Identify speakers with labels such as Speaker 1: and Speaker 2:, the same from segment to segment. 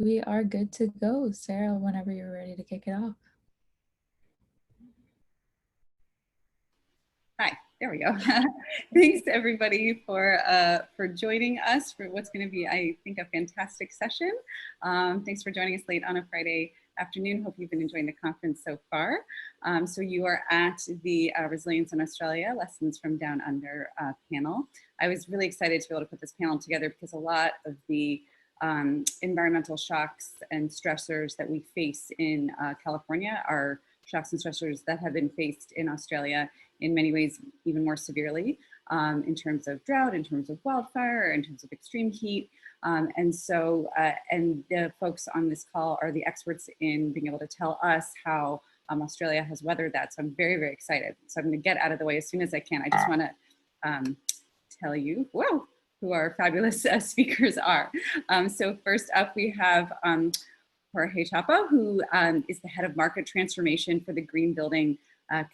Speaker 1: We are good to go, Sarah, whenever you're ready to kick it off.
Speaker 2: Hi, there we go. Thanks everybody for joining us for what's going to be, I think, a fantastic session. Thanks for joining us late on a Friday afternoon. Hope you've been enjoying the conference so far. So you are at the Resilience in Australia Lessons from Down Under panel. I was really excited to be able to put this panel together because a lot of the environmental shocks and stressors that we face in California are shocks and stressors that have been faced in Australia in many ways even more severely in terms of drought, in terms of wildfire, in terms of extreme heat. And the folks on this call are the experts in being able to tell us how Australia has weathered that. So I'm very, very excited. So I'm gonna get out of the way as soon as I can. I just wanna tell you, whoa, who our fabulous speakers are. So first up we have Jorge Chapa, who is the head of market transformation for the Green Building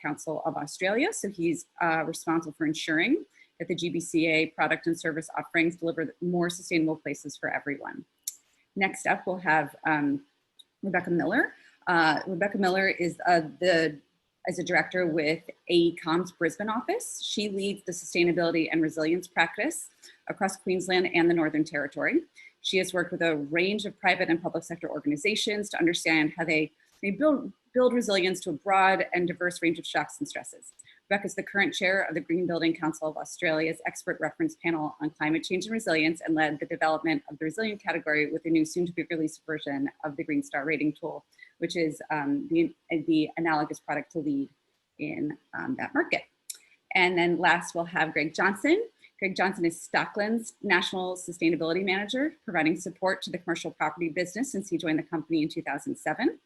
Speaker 2: Council of Australia. So he's responsible for ensuring that the GBCA product and service offerings deliver more sustainable places for everyone. Next up, we'll have Rebecca Miller. Rebecca Miller is as a director with AECOM's Brisbane office. She leads the sustainability and resilience practice across Queensland and the Northern Territory. She has worked with a range of private and public sector organizations to understand how they build resilience to a broad and diverse range of shocks and stresses. Rebecca is the current chair of the Green Building Council of Australia's expert reference panel on climate change and resilience, and led the development of the resilient category with the new soon-to-be-released version of the Green Star rating tool, which is the analogous product to LEED in that market. And then last, we'll have Greg Johnson. Greg Johnson is Stockland's National Sustainability Manager, providing support to the commercial property business since he joined the company in 2007.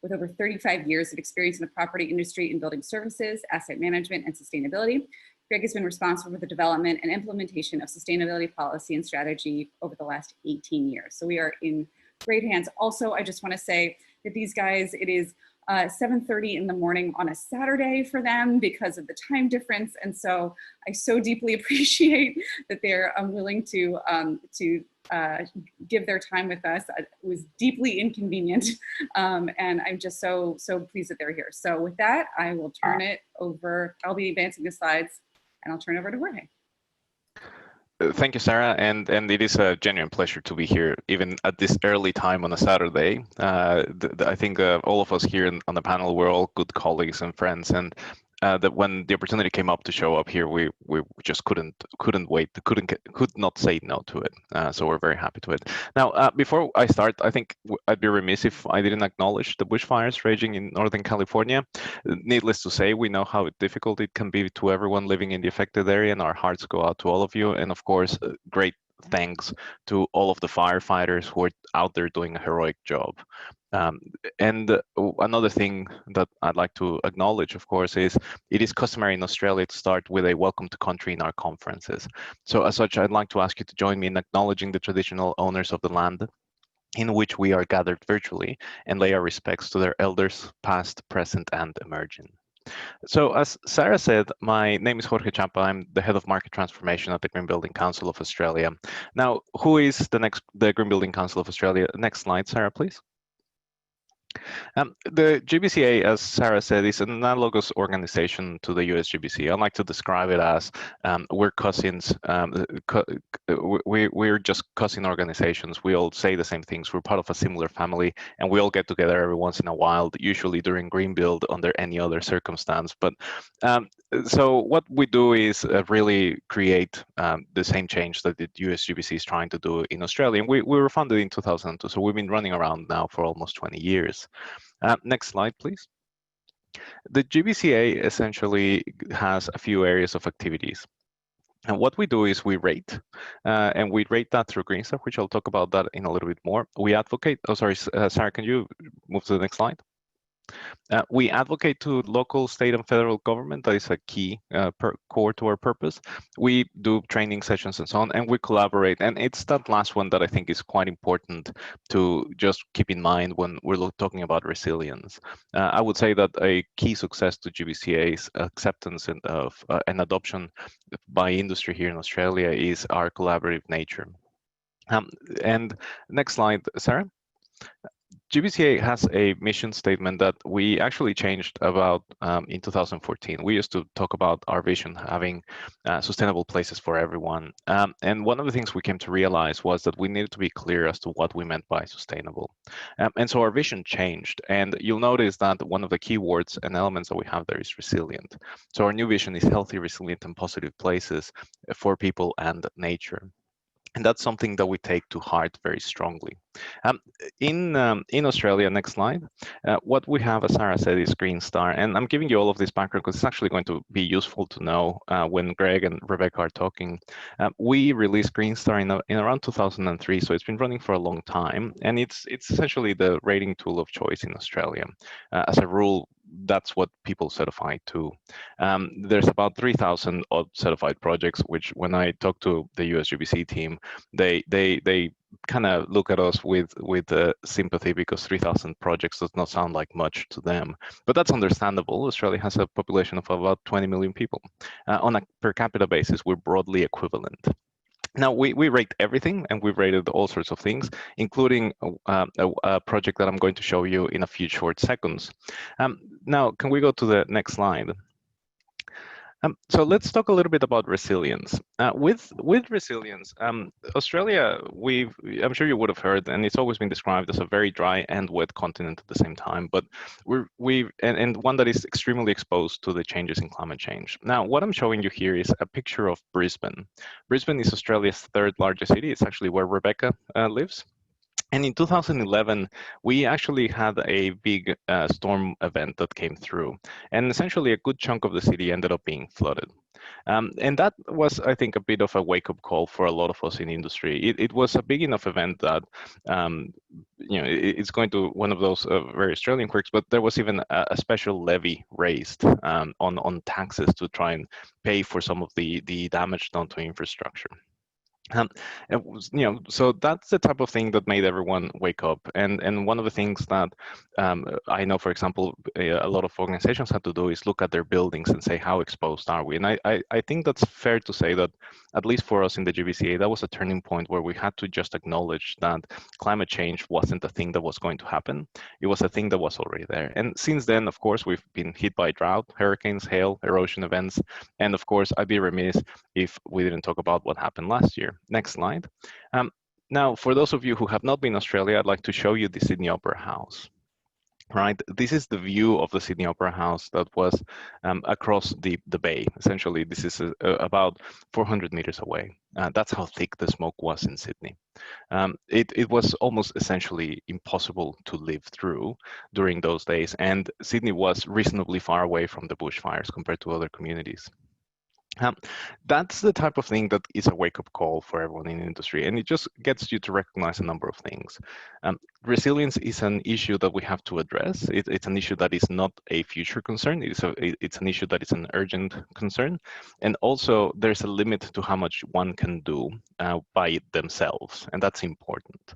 Speaker 2: With over 35 years of experience in the property industry in building services, asset management, and sustainability, Greg has been responsible for the development and implementation of sustainability policy and strategy over the last 18 years. So we are in great hands. Also, I just want to say that these guys, it is 7:30 in the morning on a Saturday for them because of the time difference. And so I so deeply appreciate that they're willing to give their time with us. It was deeply inconvenient. And I'm just so pleased that they're here. So with that, I will turn it over. I'll be advancing the slides and I'll turn it over to Jorge.
Speaker 3: Thank you, Sarah, and it is a genuine pleasure to be here, even at this early time on a Saturday. I think all of us here on the panel, we're all good colleagues and friends, and that when the opportunity came up to show up here, we just couldn't wait, could not say no to it. So we're very happy to it. Now, before I start, I think I'd be remiss if I didn't acknowledge the bushfires raging in Northern California. Needless to say, we know how difficult it can be to everyone living in the affected area, and our hearts go out to all of you. And of course, great thanks to all of the firefighters who are out there doing a heroic job. And another thing that I'd like to acknowledge, of course, is it is customary in Australia to start with a welcome to country in our conferences. So as such, I'd like to ask you to join me in acknowledging the traditional owners of the land in which we are gathered virtually, and lay our respects to their elders, past, present, and emerging. So as Sarah said, my name is Jorge Chapa. I'm the head of market transformation at the Green Building Council of Australia. Now, who is the Green Building Council of Australia? Next slide, Sarah, please. The GBCA, as Sarah said, is an analogous organization to the US GBC. I like to describe it as we're cousins. We're just cousin organizations. We all say the same things. We're part of a similar family, and we all get together every once in a while, usually during Green Build under any other circumstance. But so what we do is really create the same change that the US GBC is trying to do in Australia. And we were founded in 2002, so we've been running around now for almost 20 years. Next slide, please. The GBCA essentially has a few areas of activities. And what we do is we rate, and we rate that through Green Star, which I'll talk about that in a little bit more. We advocate, oh, sorry, Sarah, can you move to the next slide? We advocate to local, state, and federal government. That is a key core to our purpose. We do training sessions and so on, and we collaborate. And it's that last one that I think is quite important to just keep in mind when we're talking about resilience. I would say that a key success to GBCA's acceptance of and adoption by industry here in Australia is our collaborative nature. And next slide, Sarah. GBCA has a mission statement that we actually changed about in 2014. We used to talk about our vision having sustainable places for everyone. And one of the things we came to realize was that we needed to be clear as to what we meant by sustainable. And so our vision changed. And you'll notice that one of the key words and elements that we have there is resilient. So our new vision is healthy, resilient, and positive places for people and nature. And that's something that we take to heart very strongly. In Australia, next slide, what we have, as Sarah said, is Green Star. And I'm giving you all of this background because it's actually going to be useful to know when Greg and Rebecca are talking. We released Green Star in around 2003, so it's been running for a long time. And it's essentially the rating tool of choice in Australia. As a rule, that's what people certify to. There's about 3,000 odd certified projects, which when I talk to the USGBC team, they kind of look at us with sympathy because 3,000 projects does not sound like much to them. But that's understandable. Australia has a population of about 20 million people. On a per capita basis, we're broadly equivalent. Now, we rate everything, and we've rated all sorts of things, including a project that I'm going to show you in a few short seconds. Now, can we go to the next slide? So let's talk a little bit about resilience. With resilience, Australia, I'm sure you would have heard, and it's always been described as a very dry and wet continent at the same time, but and one that is extremely exposed to the changes in climate change. Now, what I'm showing you here is a picture of Brisbane. Brisbane is Australia's third largest city. It's actually where Rebecca lives. And in 2011, we actually had a big storm event that came through. And essentially, a good chunk of the city ended up being flooded. And that was, I think, a bit of a wake-up call for a lot of us in industry. It was a big enough event that, it's going to one of those very Australian quirks, but there was even a special levy raised on taxes to try and pay for some of the damage done to infrastructure. So that's the type of thing that made everyone wake up. And one of the things that I know, for example, a lot of organizations have to do is look at their buildings and say, how exposed are we? And I think that's fair to say that, at least for us in the GBCA, that was a turning point where we had to just acknowledge that climate change wasn't a thing that was going to happen. It was a thing that was already there. And since then, of course, we've been hit by drought, hurricanes, hail, erosion events. And of course, I'd be remiss if we didn't talk about what happened last year. Next slide. Now, for those of you who have not been in Australia, I'd like to show you the Sydney Opera House. Right, this is the view of the Sydney Opera House that was across the bay. Essentially, this is about 400 meters away. That's how thick the smoke was in Sydney. It was almost essentially impossible to live through during those days, and Sydney was reasonably far away from the bushfires compared to other communities. That's the type of thing that is a wake-up call for everyone in the industry, and it just gets you to recognize a number of things. Resilience is an issue that we have to address. It's an issue that is not a future concern. It's an issue that is an urgent concern, and also there's a limit to how much one can do by themselves, and that's important.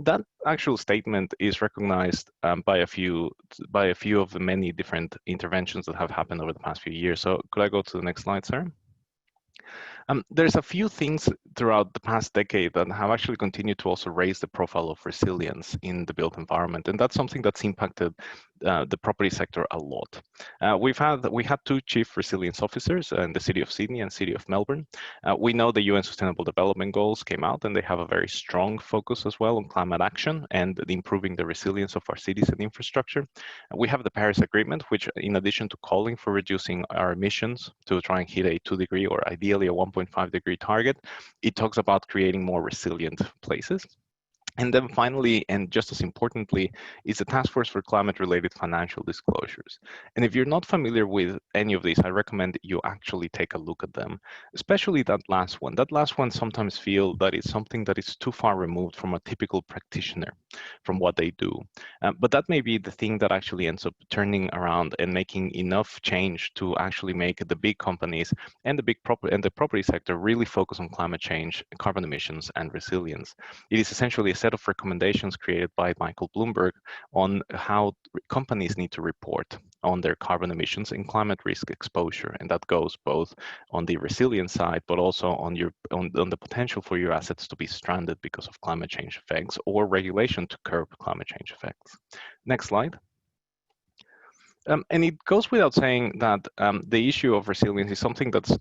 Speaker 3: That actual statement is recognized by a few of the many different interventions that have happened over the past few years. So could I go to the next slide, sir? There's a few things throughout the past decade that have actually continued to also raise the profile of resilience in the built environment, and that's something that's impacted the property sector a lot. We had two chief resilience officers in the city of Sydney and city of Melbourne. We know the UN Sustainable Development Goals came out, and they have a very strong focus as well on climate action and improving the resilience of our cities and infrastructure. We have the Paris Agreement, which, in addition to calling for reducing our emissions to try and hit a 2-degree or ideally a 1.5-degree target, it talks about creating more resilient places. And then finally, and just as importantly, is the Task Force for Climate-Related Financial Disclosures. And if you're not familiar with any of these, I recommend you actually take a look at them, especially that last one. That last one sometimes feel that it's something that is too far removed from a typical practitioner, from what they do. But that may be the thing that actually ends up turning around and making enough change to actually make the big companies and the property sector really focus on climate change, carbon emissions, and resilience. It is essentially a set of recommendations created by Michael Bloomberg on how companies need to report on their carbon emissions and climate risk exposure. And that goes both on the resilience side, but also on the potential for your assets to be stranded because of climate change effects or regulation to curb climate change effects. Next slide. And it goes without saying that the issue of resilience is something that's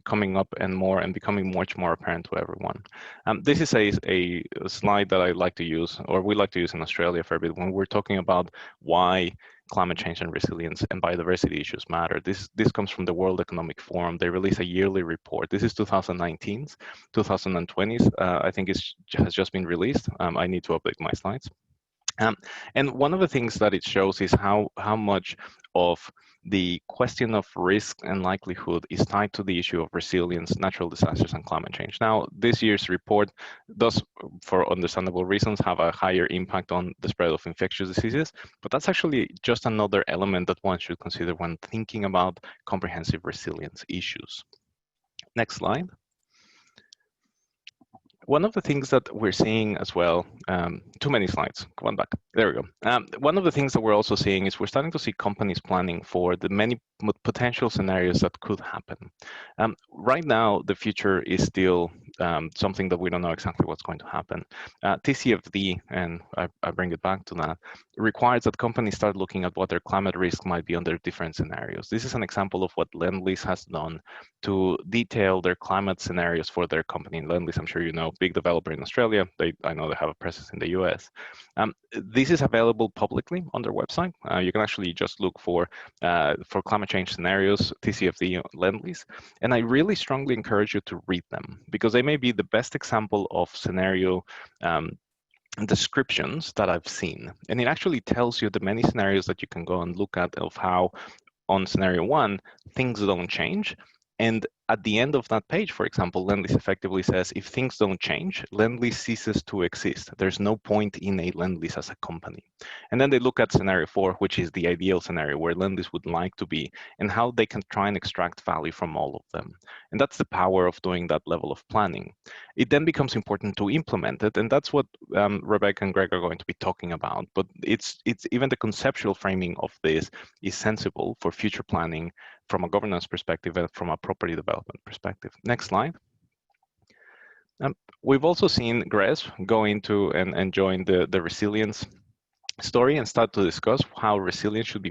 Speaker 3: coming up and becoming much more apparent to everyone. This is a slide that I like to use, or we like to use in Australia for a bit when we're talking about why climate change and resilience and biodiversity issues matter. This comes from the World Economic Forum. They release a yearly report. This is 2019's, 2020's. I think it has just been released. I need to update my slides. And one of the things that it shows is how much of the question of risk and likelihood is tied to the issue of resilience, natural disasters, and climate change. Now, this year's report does, for understandable reasons, have a higher impact on the spread of infectious diseases, but that's actually just another element that one should consider when thinking about comprehensive resilience issues. Next slide. One of the things that we're seeing as well, too many slides, come on back, there we go. One of the things that we're also seeing is we're starting to see companies planning for the many potential scenarios that could happen. Right now, the future is still something that we don't know exactly what's going to happen. TCFD, and I bring it back to that, requires that companies start looking at what their climate risk might be under different scenarios. This is an example of what Lendlease has done to detail their climate scenarios for their company. Lendlease, I'm sure you know, big developer in Australia. I know they have a presence in the US. This is available publicly on their website. You can actually just look for climate change scenarios, TCFD, Lendlease. And I really strongly encourage you to read them because they may be the best example of scenario descriptions that I've seen. And it actually tells you the many scenarios that you can go and look at of how on scenario one, things don't change. And at the end of that page, for example, Lendlease effectively says, if things don't change, Lendlease ceases to exist. There's no point in a Lendlease as a company. And then they look at scenario 4, which is the ideal scenario where Lendlease would like to be and how they can try and extract value from all of them. And that's the power of doing that level of planning. It then becomes important to implement it. And that's what Rebecca and Greg are going to be talking about. But it's even the conceptual framing of this is sensible for future planning from a governance perspective and from a property development perspective. Next slide. We've also seen GRESB go into and join the resilience story and start to discuss how resilience should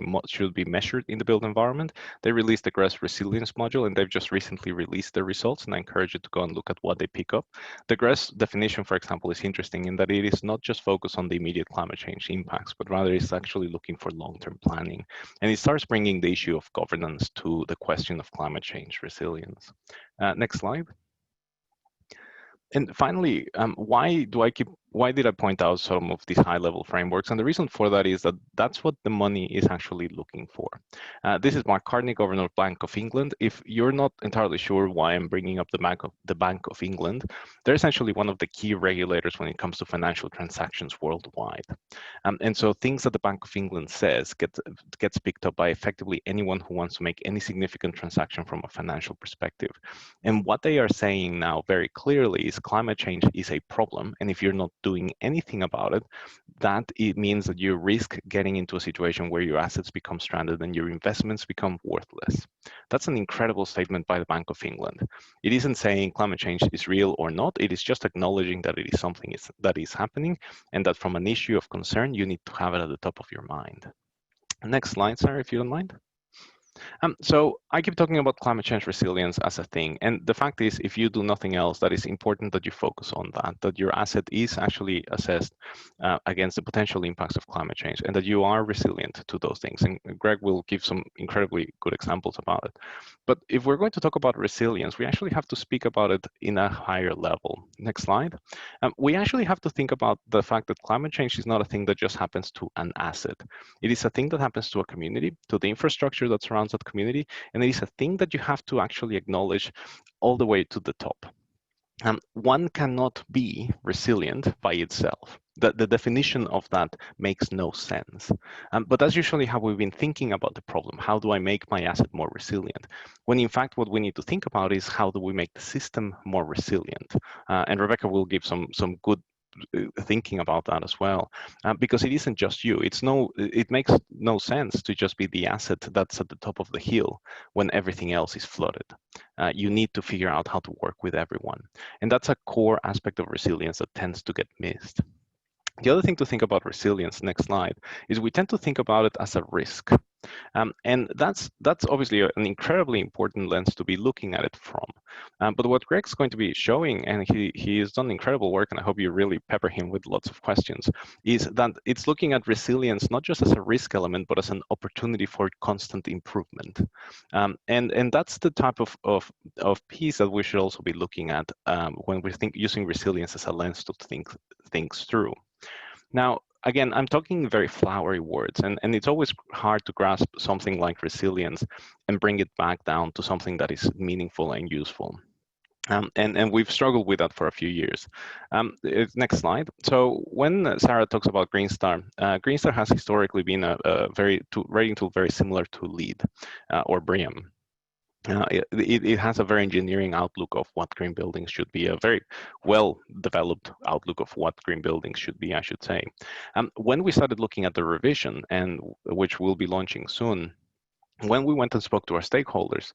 Speaker 3: be measured in the built environment. They released the GRESB resilience module, and they've just recently released the results, and I encourage you to go and look at what they pick up. The GRESB definition, for example, is interesting in that it is not just focused on the immediate climate change impacts, but rather it's actually looking for long-term planning. And it starts bringing the issue of governance to the question of climate change resilience. Next slide. And finally, why did I point out some of these high-level frameworks? And the reason for that is that that's what the money is actually looking for. This is Mark Carney, Governor of Bank of England. If you're not entirely sure why I'm bringing up the Bank of England, they're essentially one of the key regulators when it comes to financial transactions worldwide. And so things that the Bank of England says gets picked up by effectively anyone who wants to make any significant transaction from a financial perspective. And what they are saying now very clearly is climate change is a problem. And if you're not doing anything about it, it means that you risk getting into a situation where your assets become stranded and your investments become worthless. That's an incredible statement by the Bank of England. It isn't saying climate change is real or not. It is just acknowledging that it is something that is happening and that from an issue of concern, you need to have it at the top of your mind. Next slide, Sarah, if you don't mind. So I keep talking about climate change resilience as a thing. And the fact is, if you do nothing else, that is important that you focus on that your asset is actually assessed against the potential impacts of climate change and that you are resilient to those things. And Greg will give some incredibly good examples about it. But if we're going to talk about resilience, we actually have to speak about it in a higher level. Next slide. We actually have to think about the fact that climate change is not a thing that just happens to an asset. It is a thing that happens to a community, to the infrastructure that surrounds that community, and it is a thing that you have to actually acknowledge all the way to the top. One cannot be resilient by itself. The definition of that makes no sense. But that's usually how we've been thinking about the problem. How do I make my asset more resilient? When in fact, what we need to think about is how do we make the system more resilient? And Rebecca will give some good thinking about that as well, because it isn't just you. It makes no sense to just be the asset that's at the top of the hill when everything else is flooded. You need to figure out how to work with everyone. And that's a core aspect of resilience that tends to get missed. The other thing to think about resilience, next slide, is we tend to think about it as a risk. And that's obviously an incredibly important lens to be looking at it from. But what Greg's going to be showing, and he has done incredible work, and I hope you really pepper him with lots of questions, is that it's looking at resilience not just as a risk element, but as an opportunity for constant improvement. And that's the type of piece that we should also be looking at when we think using resilience as a lens to think things through. Now, again, I'm talking very flowery words, and it's always hard to grasp something like resilience and bring it back down to something that is meaningful and useful. And we've struggled with that for a few years. Next slide. So when Sarah talks about Green Star, Green Star has historically been a rating tool very similar to LEED or BREEAM. It has a very engineering outlook of what green buildings should be, a very well-developed outlook of what green buildings should be, I should say. When we started looking at the revision, and which we'll be launching soon, when we went and spoke to our stakeholders,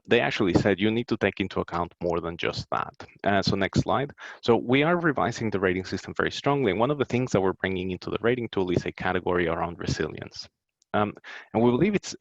Speaker 3: they actually said you need to take into account more than just that. So next slide. So we are revising the rating system very strongly. And one of the things that we're bringing into the rating tool is a category around resilience. And we believe it's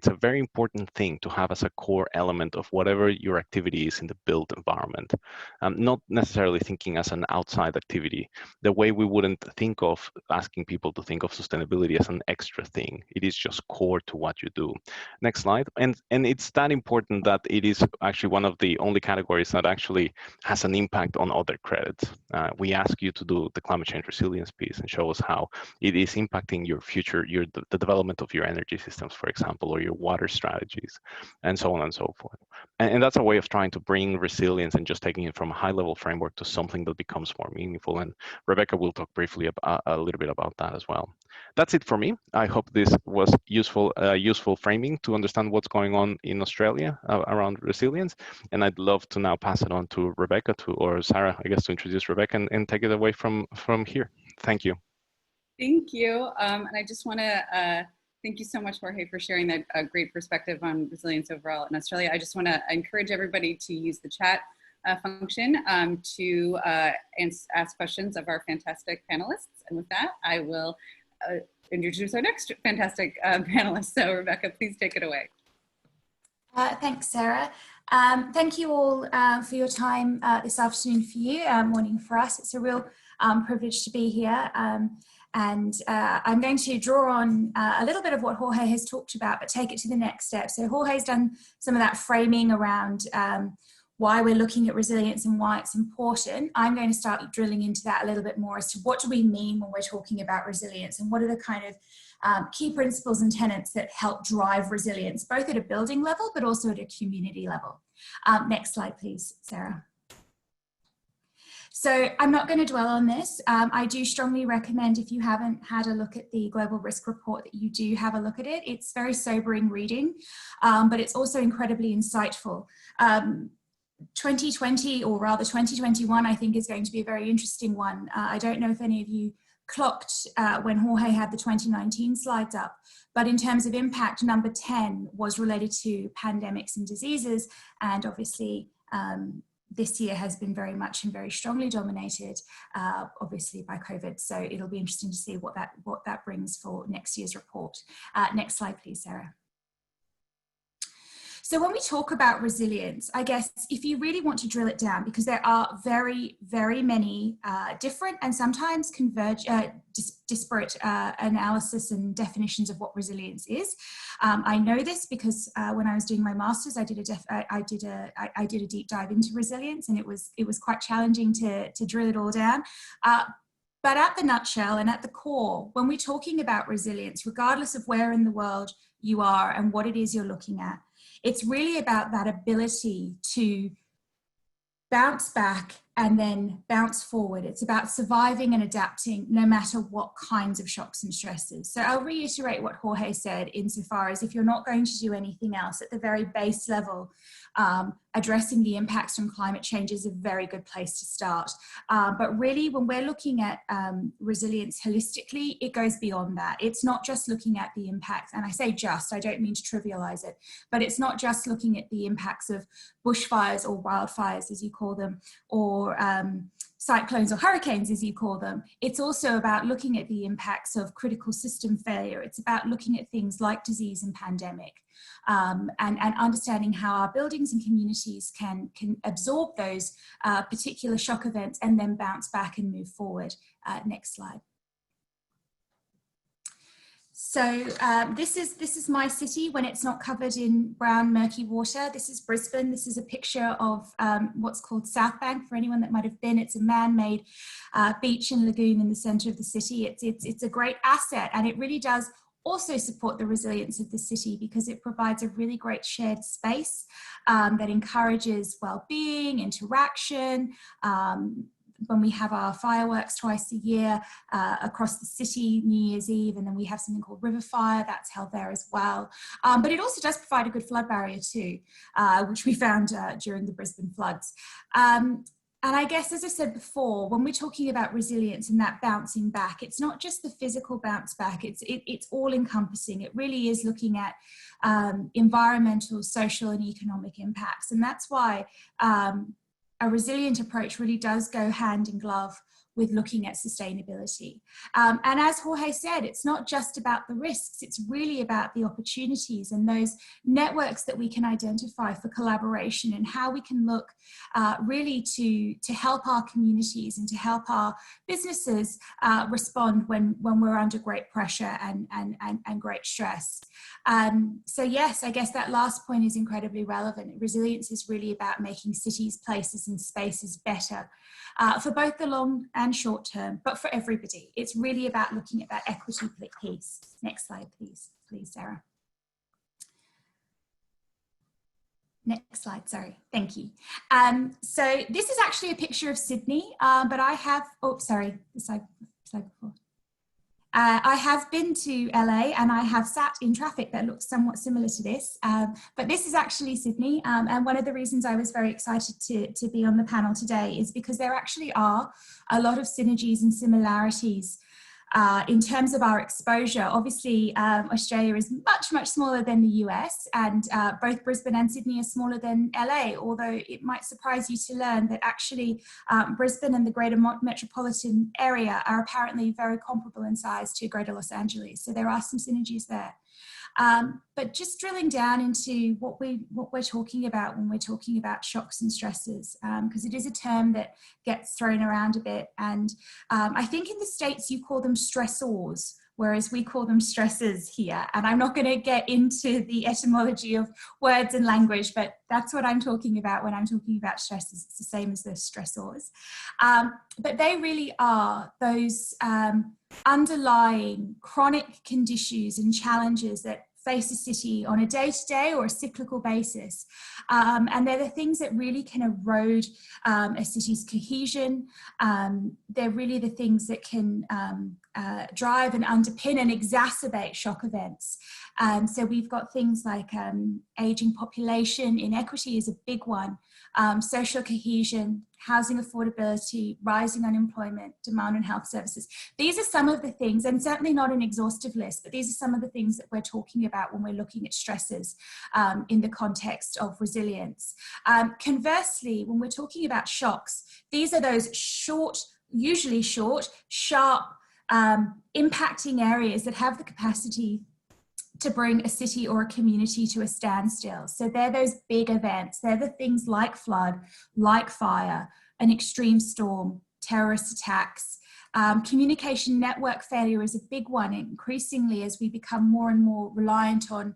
Speaker 3: a very important thing to have as a core element of whatever your activity is in the built environment, not necessarily thinking as an outside activity, the way we wouldn't think of asking people to think of sustainability as an extra thing. It is just core to what you do. Next slide. And it's that important that it is actually one of the only categories that actually has an impact on other credits. We ask you to do the climate change resilience piece and show us how it is impacting your future, the development of your energy systems, for example, or your water strategies, and so on and so forth. And that's a way of trying to bring resilience and just taking it from a high-level framework to something that becomes more meaningful. And Rebecca will talk briefly about, a little bit about that as well. That's it for me. I hope this was useful framing to understand what's going on in Australia around resilience. And I'd love to now pass it on to Rebecca or Sarah, I guess, to introduce Rebecca and take it away from here. Thank you.
Speaker 2: Thank you. And I just want to thank you so much, Jorge, for sharing that great perspective on resilience overall in Australia. I just want to encourage everybody to use the chat function to ask questions of our fantastic panelists. And with that, I will introduce our next fantastic panelist. So Rebecca, please take it away.
Speaker 4: Thanks, Sarah. Thank you all for your time this afternoon for you, morning for us. It's a real privilege to be here. And I'm going to draw on a little bit of what Jorge has talked about, but take it to the next step. So Jorge's done some of that framing around why we're looking at resilience and why it's important. I'm going to start drilling into that a little bit more as to what do we mean when we're talking about resilience, and what are the kind of key principles and tenets that help drive resilience, both at a building level, but also at a community level. Next slide, please, Sarah. So I'm not going to dwell on this. I do strongly recommend, if you haven't had a look at the Global Risk Report, that you do have a look at it. It's very sobering reading, but it's also incredibly insightful. 2020, or rather 2021, I think is going to be a very interesting one. I don't know if any of you clocked when Jorge had the 2019 slides up, but in terms of impact, number 10 was related to pandemics and diseases, and obviously this year has been very much and very strongly dominated, obviously, by COVID. So it'll be interesting to see what that brings for next year's report. Next slide, please, Sarah. So when we talk about resilience, I guess if you really want to drill it down, because there are very, very many different and sometimes disparate analysis and definitions of what resilience is. I know this because when I was doing my master's, I did a deep dive into resilience, and it was quite challenging to drill it all down. But at the nutshell and at the core, when we're talking about resilience, regardless of where in the world you are and what it is you're looking at, it's really about that ability to bounce back and then bounce forward. It's about surviving and adapting no matter what kinds of shocks and stresses. So I'll reiterate what Jorge said insofar as if you're not going to do anything else at the very base level, addressing the impacts from climate change is a very good place to start. But really, when we're looking at resilience holistically, it goes beyond that. It's not just looking at the impacts, and I say just, I don't mean to trivialize it, but it's not just looking at the impacts of bushfires or wildfires, as you call them, or cyclones or hurricanes, as you call them. It's also about looking at the impacts of critical system failure. It's about looking at things like disease and pandemic, and understanding how our buildings and communities can absorb those particular shock events and then bounce back and move forward. Next slide. So this is my city when it's not covered in brown murky water. This is Brisbane. This is a picture of what's called South Bank for anyone that might have been. It's a man-made beach and lagoon in the centre of the city. It's a great asset, and it really does also support the resilience of the city because it provides a really great shared space that encourages well-being, interaction. When we have our fireworks twice a year across the city, New Year's Eve, and then we have something called River Fire, that's held there as well. But it also does provide a good flood barrier too, which we found during the Brisbane floods. And I guess, as I said before, when we're talking about resilience and that bouncing back, it's not just the physical bounce back, it's all encompassing. It really is looking at environmental, social and economic impacts. And that's why a resilient approach really does go hand in glove with looking at sustainability. And as Jorge said, it's not just about the risks, it's really about the opportunities and those networks that we can identify for collaboration and how we can look really to help our communities and to help our businesses respond when we're under great pressure and great stress. So yes, I guess that last point is incredibly relevant. Resilience is really about making cities, places and spaces better for both the long and short term, but for everybody. It's really about looking at that equity piece. Next slide, please, Sarah. Next slide, sorry, thank you. So this is actually a picture of Sydney, but I have, oh, sorry, the slide before. I have been to LA and I have sat in traffic that looks somewhat similar to this, but this is actually Sydney. And one of the reasons I was very excited to be on the panel today is because there actually are a lot of synergies and similarities in terms of our exposure. Obviously, Australia is much, much smaller than the US, and both Brisbane and Sydney are smaller than LA, although it might surprise you to learn that actually Brisbane and the greater metropolitan area are apparently very comparable in size to Greater Los Angeles. So there are some synergies there. But just drilling down into what we're talking about when we're talking about shocks and stresses, because it is a term that gets thrown around a bit. And I think in the States you call them stressors, whereas we call them stresses here. And I'm not going to get into the etymology of words and language, but that's what I'm talking about when I'm talking about stresses. It's the same as the stressors. But they really are those underlying chronic conditions and challenges that face a city on a day-to-day or a cyclical basis. And they're the things that really can erode a city's cohesion. They're really the things that can drive and underpin and exacerbate shock events. So we've got things like aging population, inequity is a big one, social cohesion, housing affordability, rising unemployment, demand on health services. These are some of the things, and certainly not an exhaustive list, but these are some of the things that we're talking about when we're looking at stresses in the context of resilience. Conversely, when we're talking about shocks, these are those short, usually short, sharp, impacting areas that have the capacity to bring a city or a community to a standstill. So they're those big events. They're the things like flood, like fire, an extreme storm, terrorist attacks. Communication network failure is a big one, increasingly as we become more and more reliant on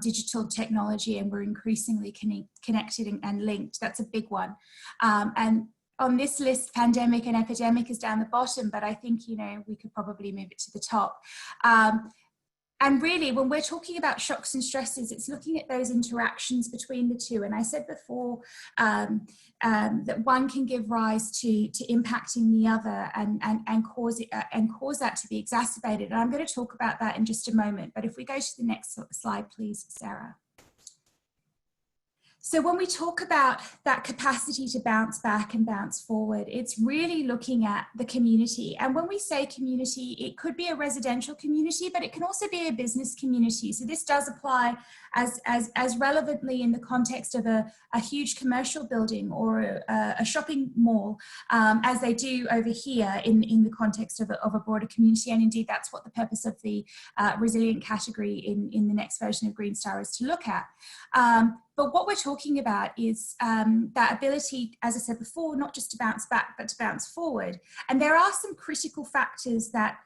Speaker 4: digital technology and we're increasingly connected and linked. That's a big one. And on this list, pandemic and epidemic is down the bottom, but I think, you know, we could probably move it to the top. And really, when we're talking about shocks and stresses, it's looking at those interactions between the two. And I said before that one can give rise to impacting the other and cause that to be exacerbated. And I'm going to talk about that in just a moment. But if we go to the next slide, please, Sarah. So when we talk about that capacity to bounce back and bounce forward, it's really looking at the community. And when we say community, it could be a residential community, but it can also be a business community. So this does apply as relevantly in the context of a huge commercial building or a shopping mall as they do over here in the context of a broader community. And indeed, that's what the purpose of the resilient category in the next version of Green Star is to look at. But what we're talking about is that ability, as I said before, not just to bounce back, but to bounce forward. And there are some critical factors that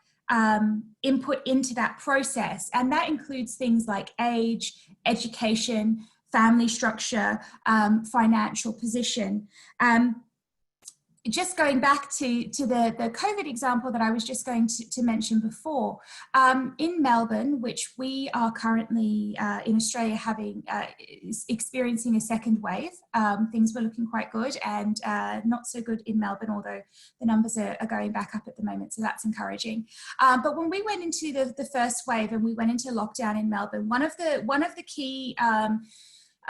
Speaker 4: input into that process. And that includes things like age, education, family structure, financial position. Just going back to the COVID example that I was just going to mention before, in Melbourne, which we are currently in Australia having experiencing a second wave, things were looking quite good and not so good in Melbourne, although the numbers are going back up at the moment, so that's encouraging. But when we went into the first wave and we went into lockdown in Melbourne, one of the key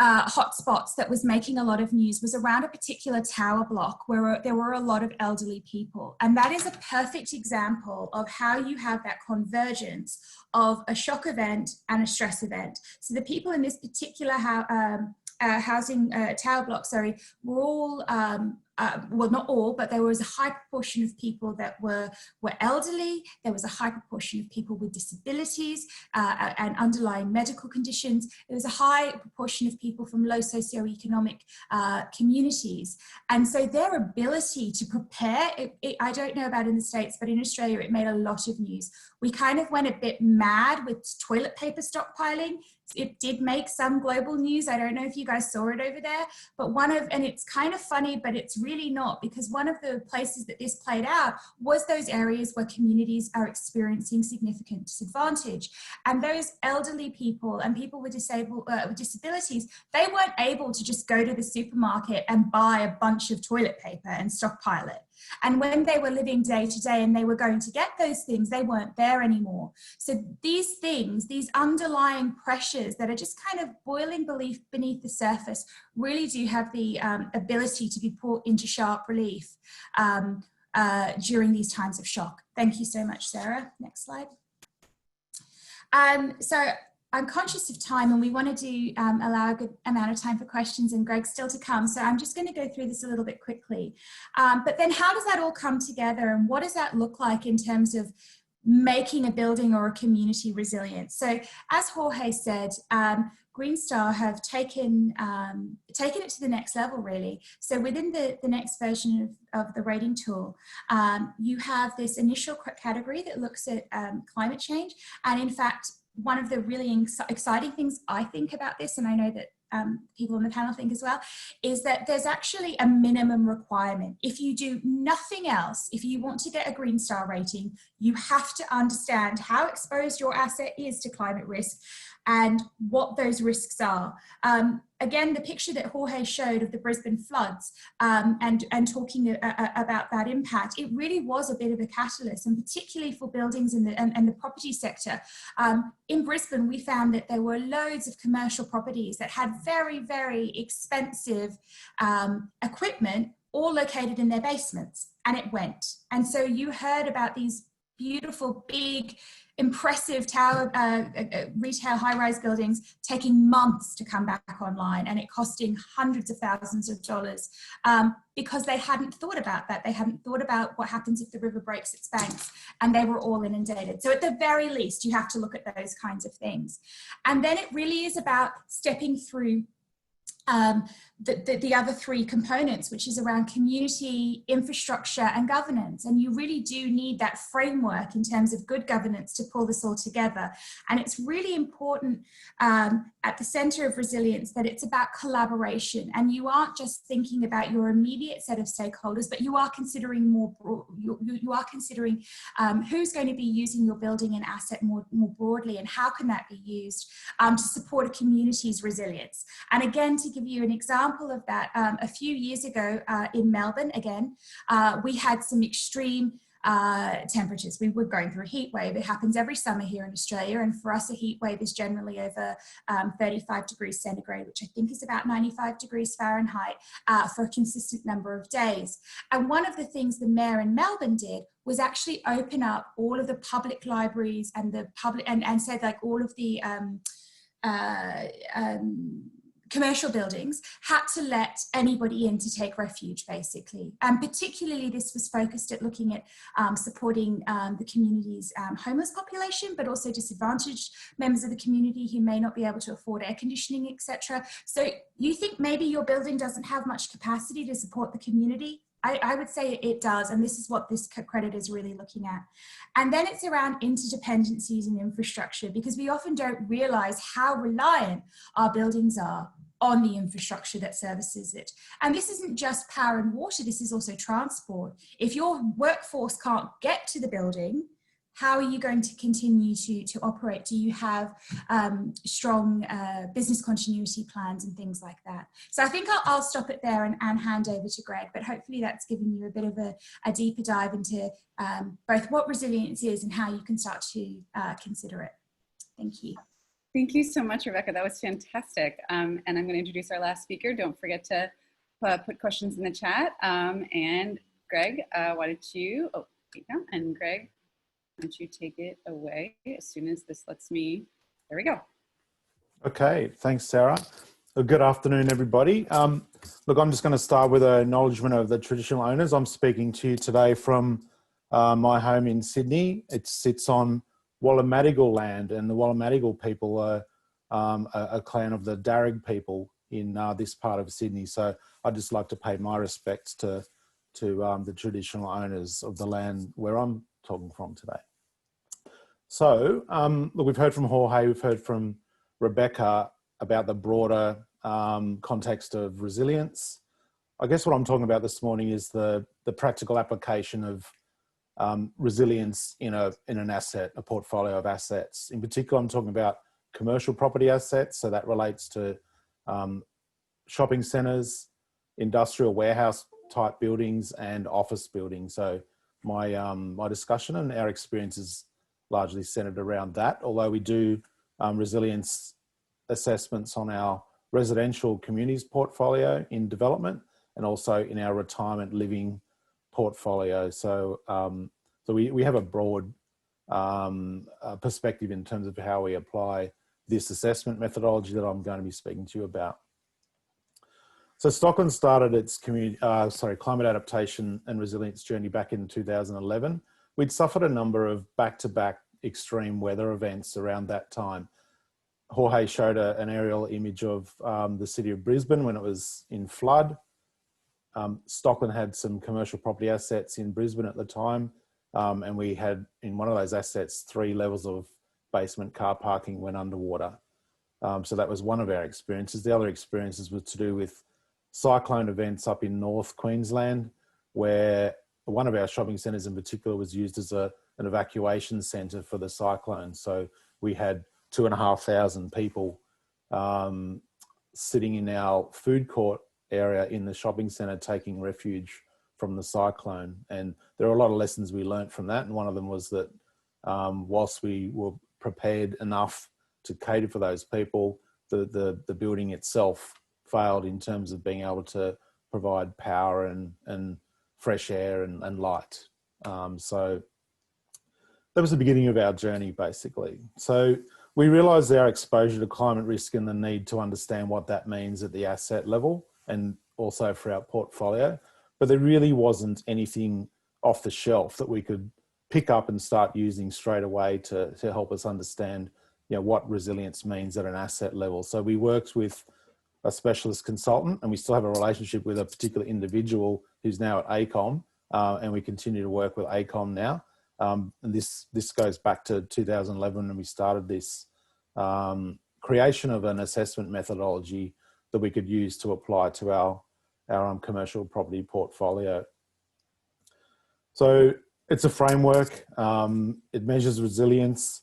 Speaker 4: hotspots that was making a lot of news was around a particular tower block where there were a lot of elderly people. And that is a perfect example of how you have that convergence of a shock event and a stress event. So the people in this particular housing tower block, were all, well, not all, but there was a high proportion of people that were elderly. There was a high proportion of people with disabilities and underlying medical conditions. There was a high proportion of people from low socioeconomic communities. And so their ability to prepare, I don't know about in the States, but in Australia, it made a lot of news. We kind of went a bit mad with toilet paper stockpiling. It did make some global news. I don't know if you guys saw it over there, but and it's kind of funny, but it's really not, because one of the places that this played out was those areas where communities are experiencing significant disadvantage. And those elderly people and people with disabilities, they weren't able to just go to the supermarket and buy a bunch of toilet paper and stockpile it. And when they were living day to day and they were going to get those things, they weren't there anymore. So these things, these underlying pressures that are just kind of boiling beneath the surface, really do have the ability to be brought into sharp relief during these times of shock. Thank you so much, Sarah. Next slide. So I'm conscious of time and we want to allow a good amount of time for questions, and Greg's still to come. So I'm just going to go through this a little bit quickly. But then how does that all come together, and what does that look like in terms of making a building or a community resilient? So as Jorge said, Green Star have taken it to the next level, really. So within the next version of the rating tool, you have this initial category that looks at climate change. And in fact, one of the really exciting things I think about this, and I know that people on the panel think as well, is that there's actually a minimum requirement. If you do nothing else, if you want to get a Green Star rating, you have to understand how exposed your asset is to climate risk and what those risks are. Again, the picture that Jorge showed of the Brisbane floods and talking about that impact, it really was a bit of a catalyst, and particularly for buildings and the property sector. In Brisbane, we found that there were loads of commercial properties that had very, very expensive equipment all located in their basements, and it went. And so you heard about these beautiful, big, impressive tower retail high-rise buildings taking months to come back online, and it costing hundreds of thousands of dollars because they hadn't thought about that. They hadn't thought about what happens if the river breaks its banks, and they were all inundated. So at the very least, you have to look at those kinds of things. And then it really is about stepping through the other three components, which is around community, infrastructure, and governance. And you really do need that framework in terms of good governance to pull this all together. And it's really important at the center of resilience that it's about collaboration. And you aren't just thinking about your immediate set of stakeholders, but you are considering you are considering who's going to be using your building and asset more broadly, and how can that be used to support a community's resilience. And again, to give you an example of that, a few years ago in Melbourne, again, we had some extreme temperatures. We were going through a heat wave. It happens every summer here in Australia, and for us a heat wave is generally over 35 degrees centigrade, which I think is about 95 degrees Fahrenheit, for a consistent number of days. And one of the things the mayor in Melbourne did was actually open up all of the public libraries and the public and said, like, all of the commercial buildings had to let anybody in to take refuge, basically. And particularly this was focused at looking at supporting the community's homeless population, but also disadvantaged members of the community who may not be able to afford air conditioning, etc. So you think maybe your building doesn't have much capacity to support the community? I would say it does, and this is what this credit is really looking at. And then it's around interdependencies and infrastructure, because we often don't realise how reliant our buildings are on the infrastructure that services it. And this isn't just power and water, this is also transport. If your workforce can't get to the building, how are you going to continue to operate? Do you have strong business continuity plans and things like that? So I think I'll stop it there and hand over to Greg, but hopefully that's given you a bit of a deeper dive into both what resilience is and how you can start to consider it. Thank you.
Speaker 2: Thank you so much, Rebecca. That was fantastic. And I'm going to introduce our last speaker. Don't forget to put questions in the chat. And Greg, why don't you, oh, there you go. And Greg, why don't you take it away as soon as this lets me, there we go.
Speaker 5: Okay, thanks, Sarah. Good afternoon, everybody. Look, I'm just going to start with an acknowledgement of the traditional owners. I'm speaking to you today from my home in Sydney. It sits on Wallamadigal land, and the Wallamadigal people are a clan of the Darug people in this part of Sydney. So I'd just like to pay my respects to the traditional owners of the land where I'm talking from today. So look, we've heard from Jorge, we've heard from Rebecca about the broader context of resilience. I guess what I'm talking about this morning is the practical application of resilience in an asset, a portfolio of assets. In particular, I'm talking about commercial property assets. So that relates to shopping centres, industrial warehouse type buildings, and office buildings. So my discussion and our experience is largely centred around that, although we do resilience assessments on our residential communities portfolio in development and also in our retirement living portfolio. So, so we have a broad perspective in terms of how we apply this assessment methodology that I'm going to be speaking to you about. So Stockland started its climate adaptation and resilience journey back in 2011. We'd suffered a number of back-to-back extreme weather events around that time. Jorge showed an aerial image of the city of Brisbane when it was in flood. Stockland had some commercial property assets in Brisbane at the time, and we had in one of those assets 3 levels of basement car parking went underwater. So that was one of our experiences. The other experiences were to do with cyclone events up in North Queensland, where one of our shopping centres in particular was used as an evacuation centre for the cyclone. So we had 2,500 people sitting in our food court area in the shopping centre taking refuge from the cyclone. And there are a lot of lessons we learnt from that. And one of them was that whilst we were prepared enough to cater for those people, the building itself failed in terms of being able to provide power and fresh air and light. So that was the beginning of our journey, basically. So we realised our exposure to climate risk and the need to understand what that means at the asset level and also for our portfolio. But there really wasn't anything off the shelf that we could pick up and start using straight away to help us understand, you know, what resilience means at an asset level. So we worked with a specialist consultant, and we still have a relationship with a particular individual who's now at ACOM, and we continue to work with ACOM now. And this goes back to 2011 when we started this creation of an assessment methodology that we could use to apply to our commercial property portfolio. So it's a framework. It measures resilience.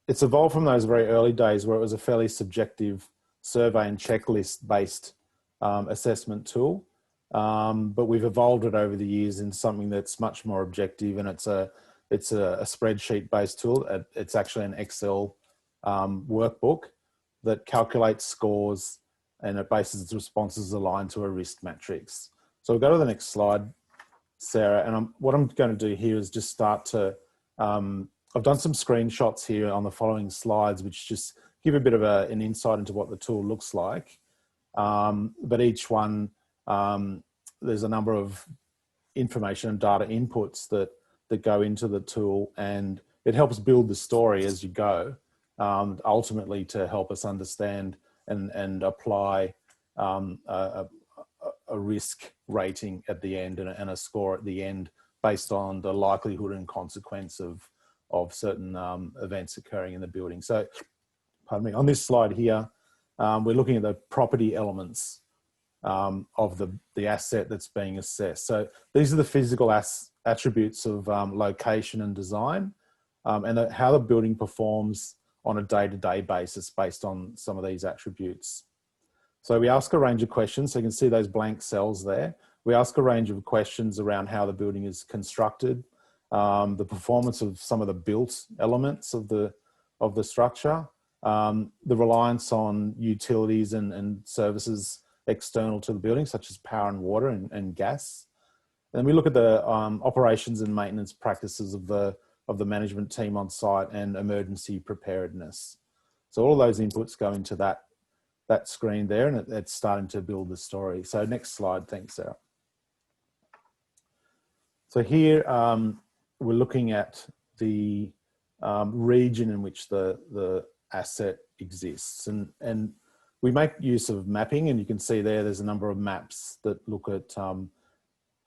Speaker 5: It's evolved from those very early days where it was a fairly subjective survey and checklist based assessment tool. But we've evolved it over the years into something that's much more objective, and it's a spreadsheet based tool. It's actually an Excel workbook that calculates scores, and it bases its responses aligned to a risk matrix. So we'll go to the next slide, Sarah. And what I'm going to do here is just start to, I've done some screenshots here on the following slides, which just give a bit of an insight into what the tool looks like. But each one, there's a number of information and data inputs that go into the tool, and it helps build the story as you go, ultimately to help us understand and apply a risk rating at the end and a score at the end based on the likelihood and consequence of certain events occurring in the building. So, pardon me, on this slide here, we're looking at the property elements of the asset that's being assessed. So these are the physical attributes of location and design, and how the building performs on a day-to-day basis based on some of these attributes. So we ask a range of questions. So you can see those blank cells there. We ask a range of questions around how the building is constructed, the performance of some of the built elements of the structure, the reliance on utilities and services external to the building, such as power and water and gas. And we look at the operations and maintenance practices of the management team on site and emergency preparedness. So all of those inputs go into that screen there, and it's starting to build the story. So next slide, thanks, Sarah. So here we're looking at the region in which the asset exists, and we make use of mapping, and you can see there's a number of maps that look at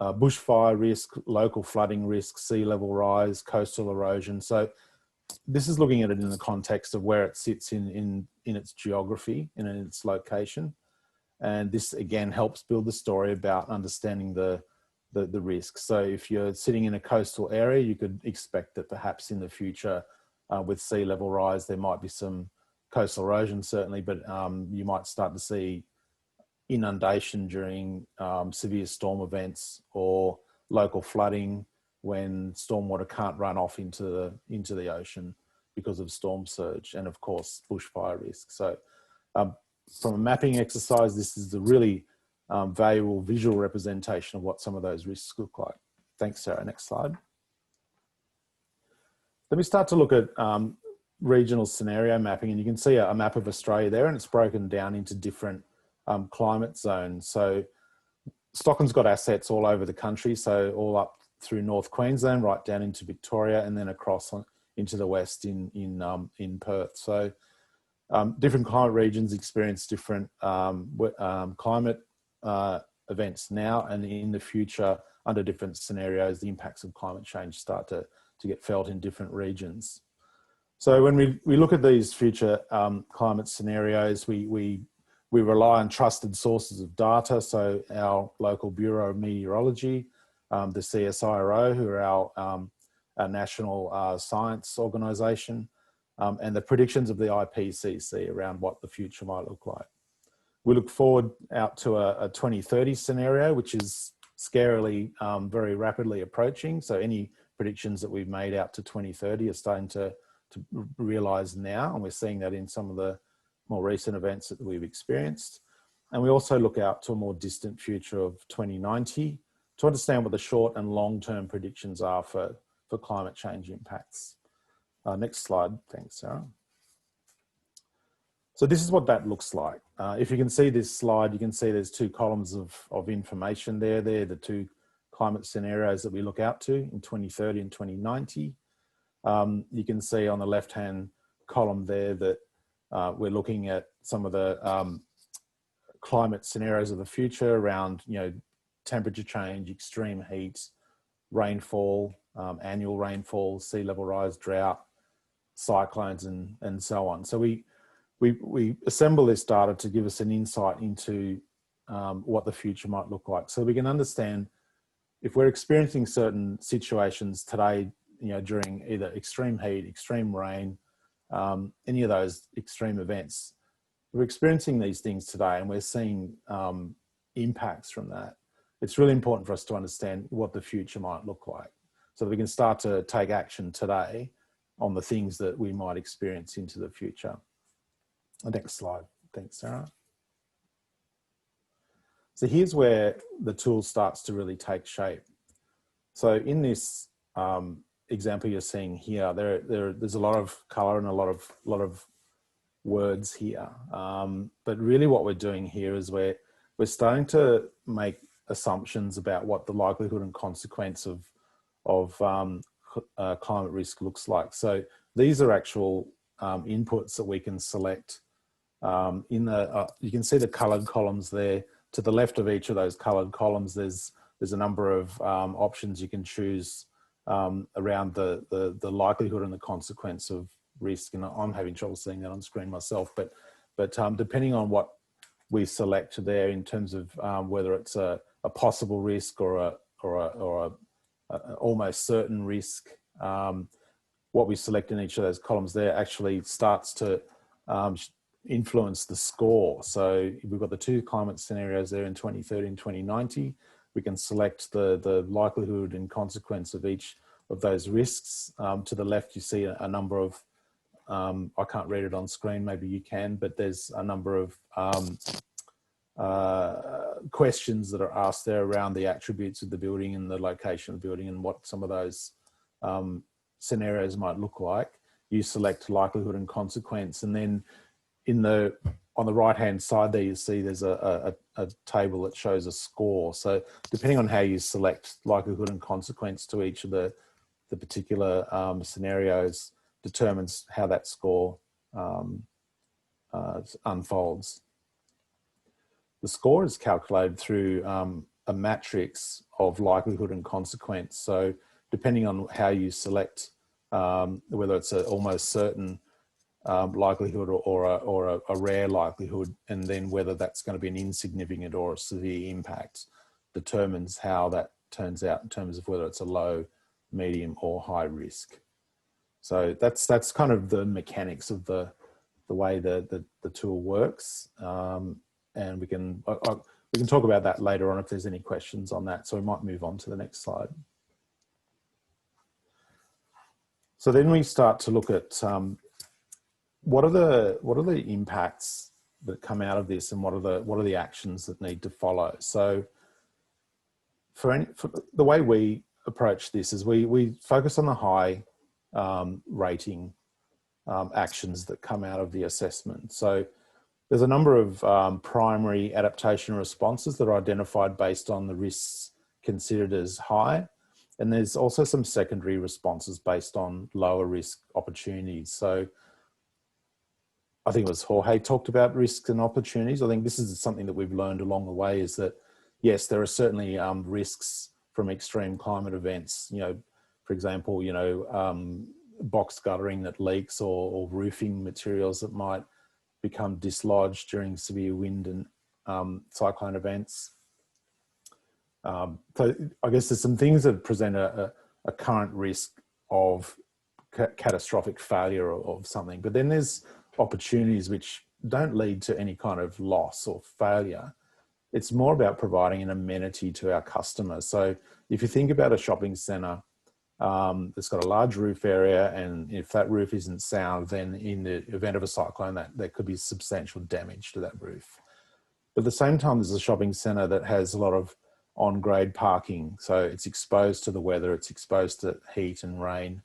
Speaker 5: bushfire risk, local flooding risk, sea level rise, coastal erosion. So this is looking at it in the context of where it sits in its geography and in its location. And this again helps build the story about understanding the risks. So if you're sitting in a coastal area, you could expect that perhaps in the future with sea level rise, there might be some coastal erosion certainly, but you might start to see inundation during severe storm events or local flooding when stormwater can't run off into the ocean because of storm surge, and of course bushfire risk. So from a mapping exercise, this is a really valuable visual representation of what some of those risks look like. Thanks, Sarah. Next slide. Let me start to look at regional scenario mapping, and you can see a map of Australia there, and it's broken down into different climate zones. So Stockton's got assets all over the country, so all up through North Queensland, right down into Victoria, and then across into the west in Perth. So different climate regions experience different climate events now, and in the future, under different scenarios, the impacts of climate change start to get felt in different regions. So when we look at these future climate scenarios, we rely on trusted sources of data. So our local Bureau of Meteorology, the CSIRO, who are our national science organisation, and the predictions of the IPCC around what the future might look like. We look forward out to a 2030 scenario, which is scarily very rapidly approaching. So any predictions that we've made out to 2030 are starting to realise now, and we're seeing that in some of the more recent events that we've experienced. And we also look out to a more distant future of 2090 to understand what the short and long-term predictions are for climate change impacts. Next slide, thanks, Sarah. So this is what that looks like. If you can see this slide, you can see there's two columns of information there. They're the two climate scenarios that we look out to in 2030 and 2090. You can see on the left-hand column there that we're looking at some of the climate scenarios of the future around, temperature change, extreme heat, rainfall, annual rainfall, sea level rise, drought, cyclones, and so on. So we assemble this data to give us an insight into what the future might look like, so we can understand if we're experiencing certain situations today, during either extreme heat, extreme rain, any of those extreme events. We're experiencing these things today and we're seeing impacts from that. It's really important for us to understand what the future might look like so that we can start to take action today on the things that we might experience into the future. The next slide. Thanks, Sarah. So here's where the tool starts to really take shape. So in this example you're seeing here, there's a lot of color and a lot of words here. But really what we're doing here is we're starting to make assumptions about what the likelihood and consequence of climate risk looks like. So these are actual inputs that we can select. You can see the colored columns there. To the left of each of those colored columns, there's a number of options you can choose around the likelihood and the consequence of risk. And I'm having trouble seeing that on screen myself, but depending on what we select there in terms of whether it's a possible risk or a almost certain risk, what we select in each of those columns there actually starts to influence the score. So we've got the two climate scenarios there in 2030 and 2090. We can select the likelihood and consequence of each of those risks. To the left, you see a number of, I can't read it on screen, maybe you can, but there's a number of questions that are asked there around the attributes of the building and the location of the building and what some of those scenarios might look like. You select likelihood and consequence, and then on the right hand side there you see there's a table that shows a score. So depending on how you select likelihood and consequence to each of the particular scenarios determines how that score unfolds. The score is calculated through a matrix of likelihood and consequence. So depending on how you select whether it's an almost certain likelihood or a rare likelihood, and then whether that's going to be an insignificant or a severe impact, determines how that turns out in terms of whether it's a low, medium or high risk. So that's kind of the mechanics of the way the tool works, and we can talk about that later on if there's any questions on that. So we might move on to the next slide. So then we start to look at what are the impacts that come out of this, and what are the actions that need to follow. So for the way we approach this is we focus on the high rating actions that come out of the assessment. So there's a number of primary adaptation responses that are identified based on the risks considered as high. And there's also some secondary responses based on lower risk opportunities. So I think it was Jorge talked about risks and opportunities. I think this is something that we've learned along the way, is that, yes, there are certainly risks from extreme climate events. For example, box guttering that leaks, or roofing materials that might become dislodged during severe wind and cyclone events. So I guess there's some things that present a current risk of catastrophic failure of something, but then there's opportunities which don't lead to any kind of loss or failure. It's more about providing an amenity to our customers. So if you think about a shopping centre that's got a large roof area, and if that roof isn't sound, then in the event of a cyclone, there could be substantial damage to that roof. But at the same time, there's a shopping centre that has a lot of on-grade parking. So it's exposed to the weather, it's exposed to heat and rain.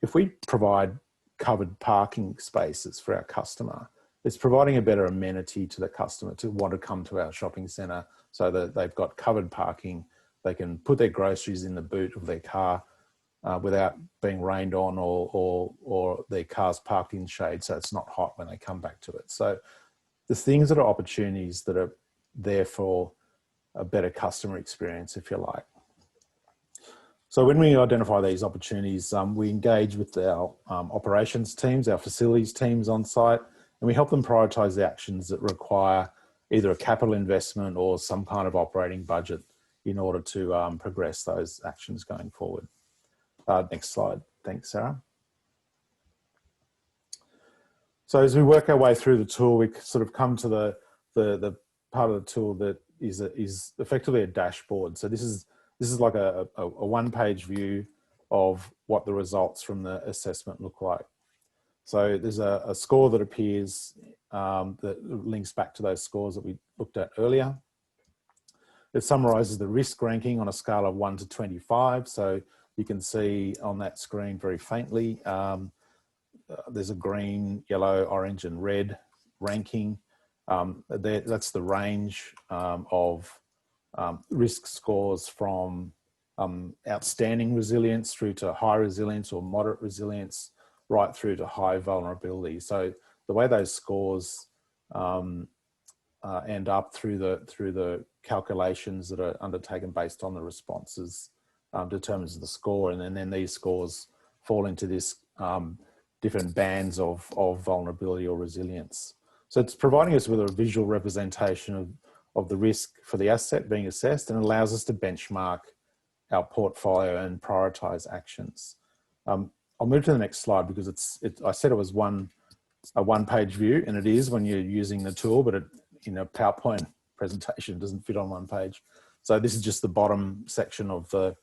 Speaker 5: If we provide covered parking spaces for our customer, it's providing a better amenity to the customer to want to come to our shopping centre, so that they've got covered parking. They can put their groceries in the boot of their car without being rained on, or their car's parked in shade, so it's not hot when they come back to it. So the things that are opportunities that are there for a better customer experience, if you like. So when we identify these opportunities, we engage with our operations teams, our facilities teams on site, and we help them prioritise the actions that require either a capital investment or some kind of operating budget in order to progress those actions going forward. Next slide. Thanks, Sarah. So as we work our way through the tool, we sort of come to the part of the tool that is effectively a dashboard. So this is like a one-page view of what the results from the assessment look like. So there's a score that appears that links back to those scores that we looked at earlier. It summarises the risk ranking on a scale of 1 to 25. So you can see on that screen very faintly, there's a green, yellow, orange and red ranking. That's the range of risk scores from outstanding resilience through to high resilience or moderate resilience, right through to high vulnerability. So the way those scores end up through the calculations that are undertaken based on the responses determines the score, and then these scores fall into this different bands of vulnerability or resilience. So it's providing us with a visual representation of the risk for the asset being assessed, and allows us to benchmark our portfolio and prioritise actions. I'll move to the next slide because I said it was a one-page view, and it is when you're using the tool, but in a PowerPoint presentation, it doesn't fit on one page. So this is just the bottom section of the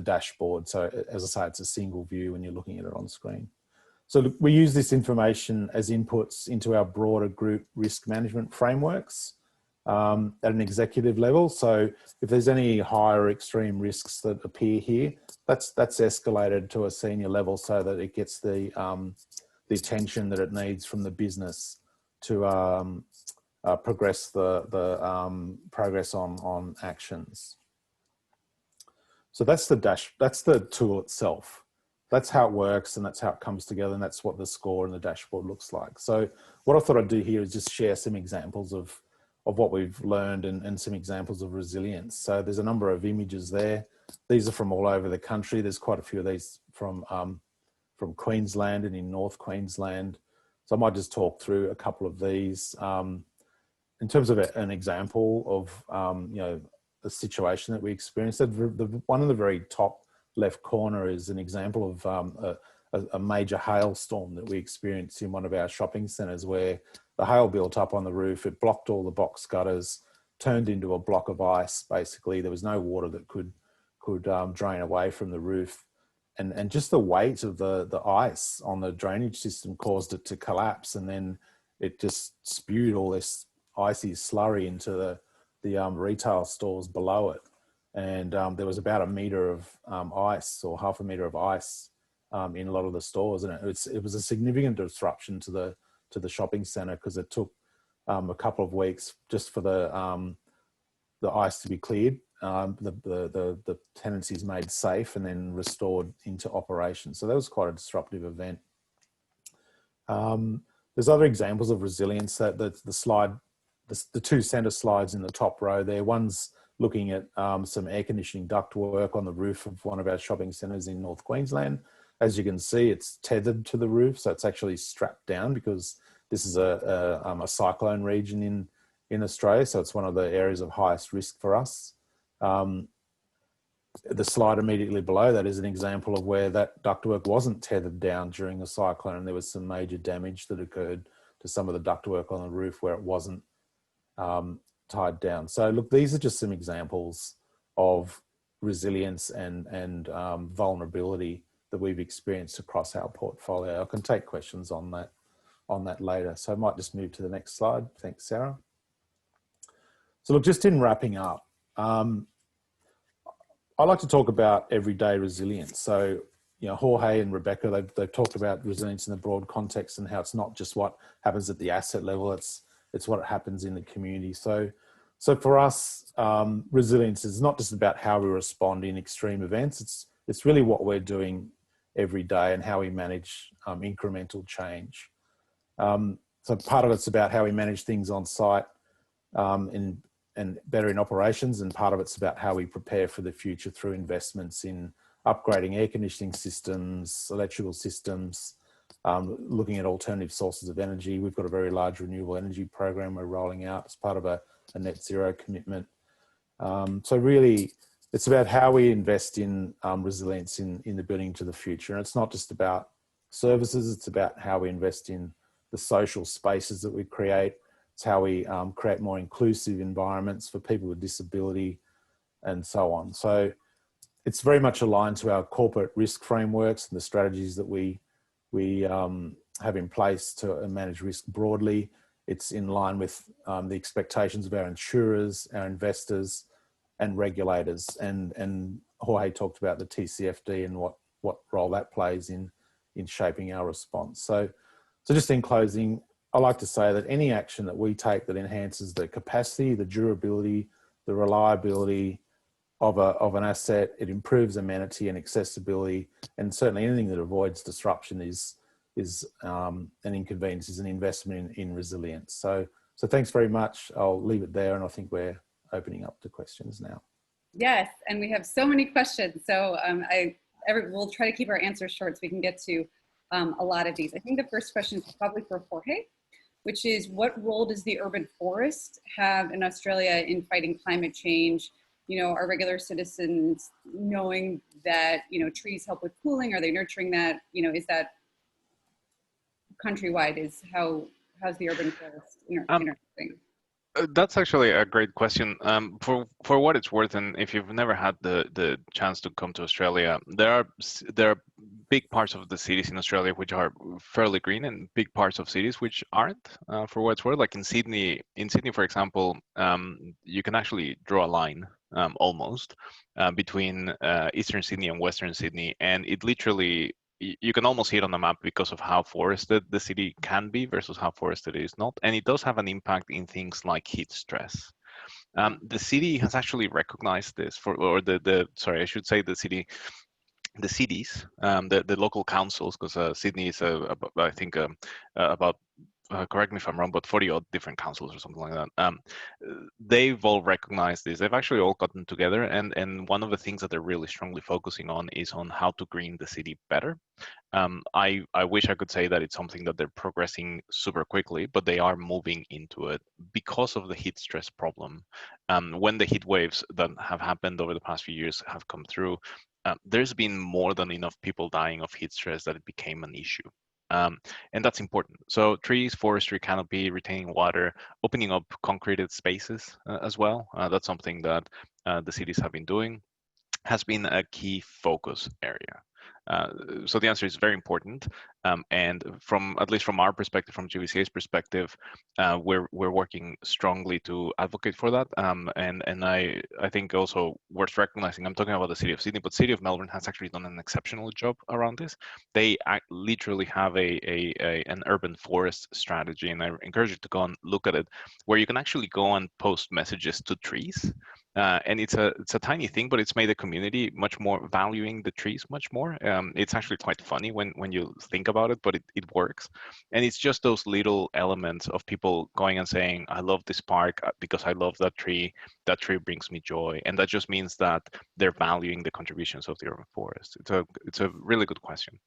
Speaker 5: dashboard. So as I say, it's a single view when you're looking at it on screen. So we use this information as inputs into our broader group risk management frameworks at an executive level. So if there's any higher extreme risks that appear here, that's escalated to a senior level so that it gets the attention that it needs from the business to progress the progress on actions. So that's the tool itself. That's how it works, and that's how it comes together, and that's what the score and the dashboard looks like. So what I thought I'd do here is just share some examples of what we've learned and some examples of resilience. So there's a number of images there. These are from all over the country. There's quite a few of these from Queensland and in North Queensland. So I might just talk through a couple of these. In terms of an example of a situation that we experienced, one of the very top left corner is an example of a major hailstorm that we experienced in one of our shopping centres, where the hail built up on the roof. It blocked all the box gutters, turned into a block of ice. Basically, there was no water that could drain away from the roof, and just the weight of the ice on the drainage system caused it to collapse, and then it just spewed all this icy slurry into the retail stores below it. And there was about a metre of ice, or half a metre of ice in a lot of the stores, and it was a significant disruption to the shopping centre, because it took a couple of weeks just for the ice to be cleared, the tenancies made safe, and then restored into operation. So that was quite a disruptive event. There's other examples of resilience. That the two centre slides in the top row there. One's looking at some air conditioning ductwork on the roof of one of our shopping centres in North Queensland. As you can see, it's tethered to the roof, so it's actually strapped down, because this is a cyclone region in Australia, so it's one of the areas of highest risk for us. The slide immediately below that is an example of where that ductwork wasn't tethered down during a cyclone, and there was some major damage that occurred to some of the ductwork on the roof where it wasn't tied down. So look, these are just some examples of resilience and vulnerability that we've experienced across our portfolio. I can take questions on that later. So I might just move to the next slide. Thanks, Sarah. So look, just in wrapping up, I like to talk about everyday resilience. So, Jorge and Rebecca, they've talked about resilience in the broad context, and how it's not just what happens at the asset level, it's what happens in the community. So for us, resilience is not just about how we respond in extreme events. It's really what we're doing every day and how we manage incremental change. So part of it's about how we manage things on site and better in operations, and part of it's about how we prepare for the future through investments in upgrading air conditioning systems, electrical systems, looking at alternative sources of energy. We've got a very large renewable energy program we're rolling out as part of a net zero commitment. So really, it's about how we invest in resilience in the building to the future. And it's not just about services, it's about how we invest in the social spaces that we create. It's how we create more inclusive environments for people with disability and so on. So it's very much aligned to our corporate risk frameworks and the strategies that we have in place to manage risk broadly. It's in line with the expectations of our insurers, our investors, and regulators. And Jorge talked about the TCFD and what role that plays in shaping our response. So just in closing, I like to say that any action that we take that enhances the capacity, the durability, the reliability of an asset, it improves amenity and accessibility, and certainly anything that avoids disruption is an inconvenience, is an investment in resilience. So thanks very much. I'll leave it there, and I think we're opening up to questions now.
Speaker 2: Yes, and we have so many questions. So we'll try to keep our answers short so we can get to a lot of these. I think the first question is probably for Jorge, which is, what role does the urban forest have in Australia in fighting climate change? You know, are regular citizens knowing that, you know, trees help with cooling? Are they nurturing that? You know, is that countrywide? How's the urban forest interacting?
Speaker 3: That's actually a great question. For what it's worth, and if you've never had the chance to come to Australia, there are big parts of the cities in Australia which are fairly green, and big parts of cities which aren't. For what it's worth, like in Sydney, for example, you can actually draw a line almost between Eastern Sydney and Western Sydney, and it literally, you can almost see it on the map because of how forested the city can be versus how forested it is not. And it does have an impact in things like heat stress. The city has actually recognized this sorry, I should say the cities, the local councils, because Sydney is, I think, about, correct me if I'm wrong, but 40 odd different councils or something like that. They've all recognized this. They've actually all gotten together, and one of the things that they're really strongly focusing on is on how to green the city better. I wish I could say that it's something that they're progressing super quickly, but they are moving into it because of the heat stress problem. When the heat waves that have happened over the past few years have come through, there's been more than enough people dying of heat stress that it became an issue. And that's important. So trees, forestry, canopy, retaining water, opening up concreted spaces as well. That's something that the cities have been doing, has been a key focus area. So the answer is very important, and at least from our perspective, from GBCE's perspective, we're working strongly to advocate for that. And I think also worth recognizing, I'm talking about the City of Sydney, but City of Melbourne has actually done an exceptional job around this. They literally have an urban forest strategy, and I encourage you to go and look at it, where you can actually go and post messages to trees. And it's a tiny thing, but it's made the community much more valuing the trees much more. It's actually quite funny when you think about it, but it works. And it's just those little elements of people going and saying, I love this park because I love that tree. That tree brings me joy. And that just means that they're valuing the contributions of the urban forest. It's a really good question.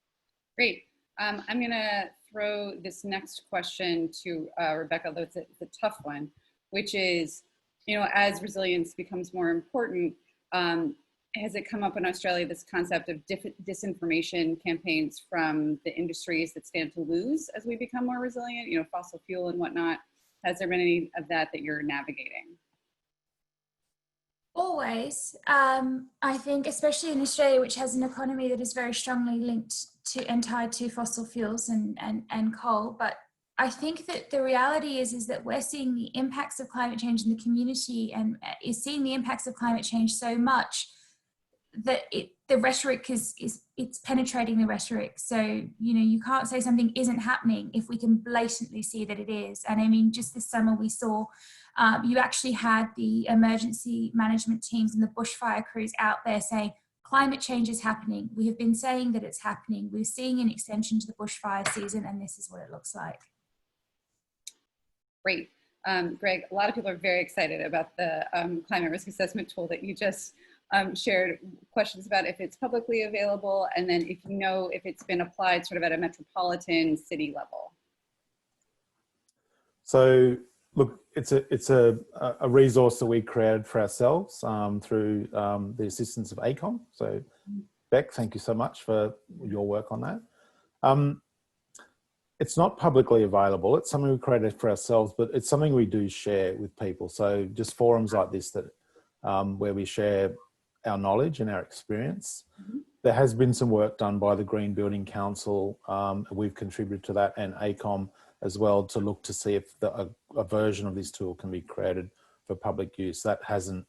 Speaker 2: Great. I'm going to throw this next question to Rebecca, though it's a tough one, which is, you know, as resilience becomes more important, has it come up in Australia, this concept of disinformation campaigns from the industries that stand to lose as we become more resilient, you know, fossil fuel and whatnot? Has there been any of that you're navigating?
Speaker 4: Always. I think, especially in Australia, which has an economy that is very strongly linked to and tied to fossil fuels and coal, but I think that the reality is that we're seeing the impacts of climate change in the community, and is seeing the impacts of climate change so much that the rhetoric it's penetrating the rhetoric. So, you know, you can't say something isn't happening if we can blatantly see that it is. And I mean, just this summer we saw, you actually had the emergency management teams and the bushfire crews out there saying, climate change is happening. We have been saying that it's happening. We're seeing an extension to the bushfire season, and this is what it looks like.
Speaker 2: Great. Greg, a lot of people are very excited about the climate risk assessment tool that you just shared. Questions about if it's publicly available, and then if you know if it's been applied sort of at a metropolitan city level.
Speaker 5: So look, it's a resource that we created for ourselves through the assistance of ACOM. So Beck, thank you so much for your work on that. It's not publicly available. It's something we created for ourselves, but it's something we do share with people. So just forums like this that where we share our knowledge and our experience. There has been some work done by the Green Building Council. We've contributed to that, and ACOM as well, to look to see if a version of this tool can be created for public use. That hasn't,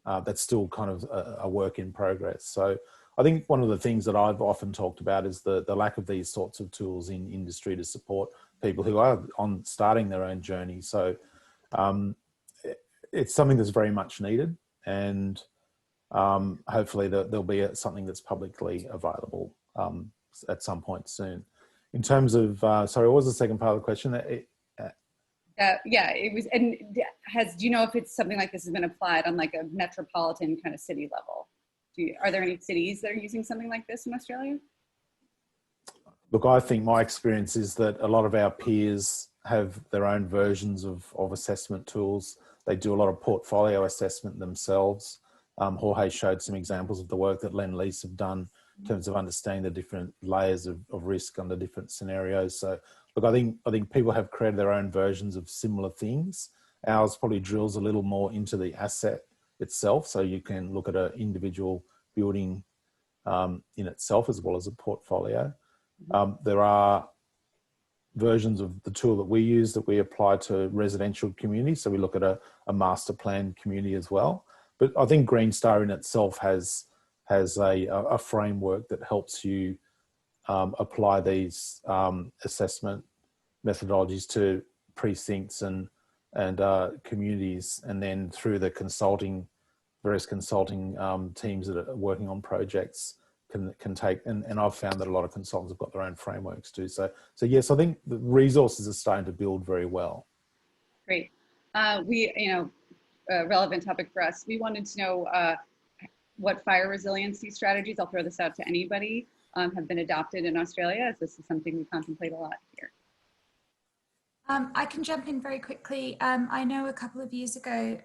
Speaker 5: that's still kind of a work in progress. So I think one of the things that I've often talked about is the lack of these sorts of tools in industry to support people who are starting their own journey. So it's something that's very much needed, and hopefully there'll be something that's publicly available at some point soon. In terms of, sorry, what was the second part of the question?
Speaker 2: Yeah, it was, and do you know if it's something like this has been applied on like a metropolitan kind of city level? Are there any cities that are using something like this in Australia?
Speaker 5: Look, I think my experience is that a lot of our peers have their own versions of assessment tools. They do a lot of portfolio assessment themselves. Jorge showed some examples of the work that Lend-Lease have done in terms of understanding the different layers of risk under different scenarios. So look, I think people have created their own versions of similar things. Ours probably drills a little more into the asset itself. So you can look at an individual building in itself as well as a portfolio. There are versions of the tool that we use that we apply to residential communities. So we look at a master plan community as well. But I think Green Star in itself has a framework that helps you apply these assessment methodologies to precincts and communities, and then through the various consulting teams that are working on projects can take, and I've found that a lot of consultants have got their own frameworks too. So yes, I think the resources are starting to build very well.
Speaker 2: Great. Relevant topic for us. We wanted to know what fire resiliency strategies, I'll throw this out to anybody, have been adopted in Australia, as this is something we contemplate a lot here.
Speaker 4: I can jump in very quickly. I know a couple of years ago,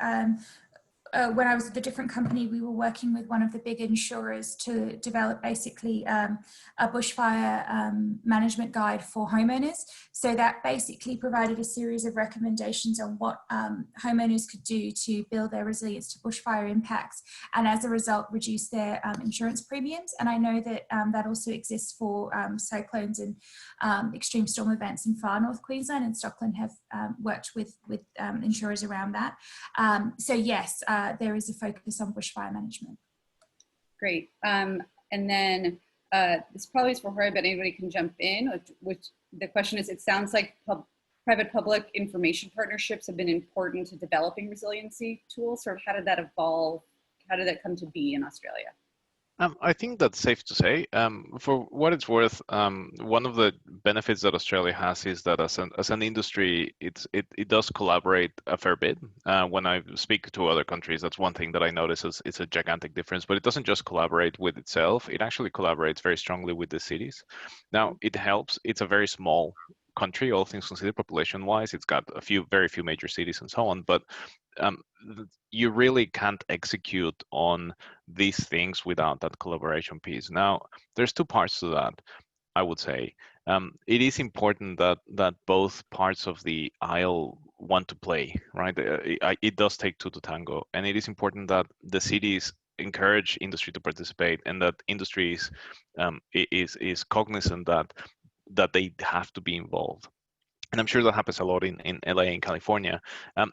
Speaker 4: when I was with a different company, we were working with one of the big insurers to develop basically a bushfire management guide for homeowners. So that basically provided a series of recommendations on what homeowners could do to build their resilience to bushfire impacts, and as a result reduce their insurance premiums. And I know that that also exists for cyclones and extreme storm events in far north Queensland, and Stockland have worked with insurers around that. So yes, there is a focus on bushfire management. Great.
Speaker 2: And then this probably is for Jorge, but anybody can jump in. Which the question is, it sounds like private-public information partnerships have been important to developing resiliency tools. Sort of how did that evolve? How did that come to be in Australia?
Speaker 3: I think that's safe to say. For what it's worth, one of the benefits that Australia has is that as an industry, it does collaborate a fair bit. When I speak to other countries, that's one thing that I notice is it's a gigantic difference. But it doesn't just collaborate with itself; it actually collaborates very strongly with the cities. Now, it helps. It's a very small country, all things considered, population-wise. It's got very few major cities and so on, but you really can't execute on these things without that collaboration piece. Now, there's two parts to that, I would say. It is important that both parts of the aisle want to play, right? It does take two to tango, and it is important that the cities encourage industry to participate, and that industry is cognizant that they have to be involved. And I'm sure that happens a lot in LA and California.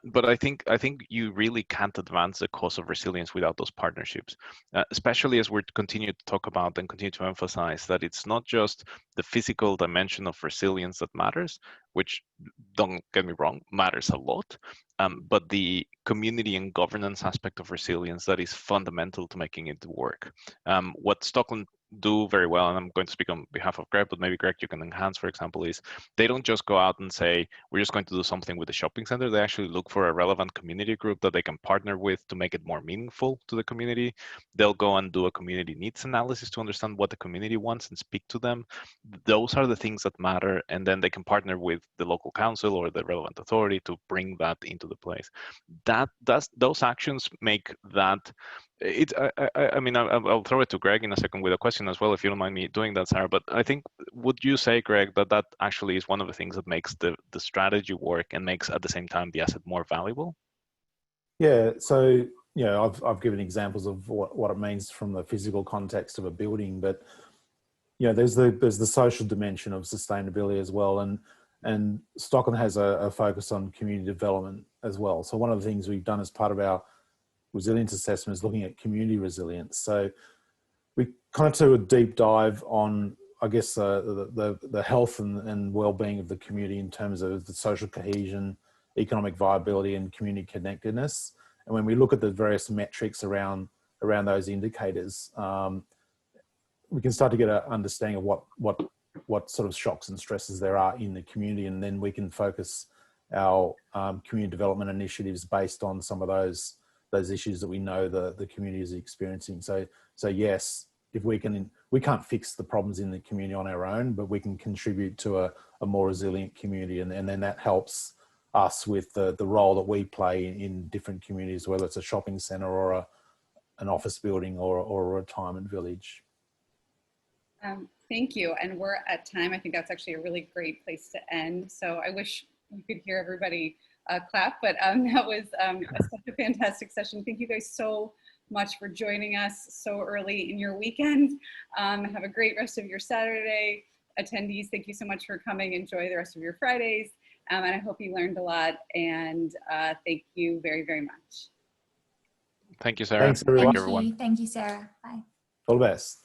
Speaker 3: But I think you really can't advance the cause of resilience without those partnerships, especially as we're continue to talk about and continue to emphasize that it's not just the physical dimension of resilience that matters, which, don't get me wrong, matters a lot, but the community and governance aspect of resilience that is fundamental to making it work. What Stockland do very well, and I'm going to speak on behalf of Greg, but maybe Greg, you can enhance, for example, is they don't just go out and say, we're just going to do something with the shopping center. They actually look for a relevant community group that they can partner with to make it more meaningful to the community. They'll go and do a community needs analysis to understand what the community wants and speak to them. Those are the things that matter. And then they can partner with the local council or the relevant authority to bring that into the place. Those actions make that I mean, I'll throw it to Greg in a second with a question as well, if you don't mind me doing that, Sarah. But I think, would you say, Greg, that that actually is one of the things that makes the strategy work and makes at the same time the asset more valuable?
Speaker 5: Yeah. So, you know, I've given examples of what it means from the physical context of a building, but you know, there's the social dimension of sustainability as well, and Stockholm has a focus on community development as well. So one of the things we've done as part of our resilience assessment is looking at community resilience. So we kind of do a deep dive on, I guess, the health and well-being of the community in terms of the social cohesion, economic viability, and community connectedness. And when we look at the various metrics around those indicators, we can start to get an understanding of what sort of shocks and stresses there are in the community, and then we can focus our community development initiatives based on some of those issues that we know the community is experiencing. So yes, if we can't fix the problems in the community on our own, but we can contribute to a more resilient community, and then that helps us with the role that we play in different communities, whether it's a shopping center or an office building or a retirement village.
Speaker 2: Thank you. And we're at time. I think that's actually a really great place to end. So I wish you could hear everybody clap, but that was such a fantastic session. Thank you guys so much for joining us so early in your weekend. Have a great rest of your Saturday. Attendees, thank you so much for coming. Enjoy the rest of your Fridays. And I hope you learned a lot. And thank you very, very much.
Speaker 3: Thank you, Sarah.
Speaker 5: Thanks, everyone.
Speaker 3: Thank you, everyone.
Speaker 4: Thank you, Sarah. Bye.
Speaker 5: All the best.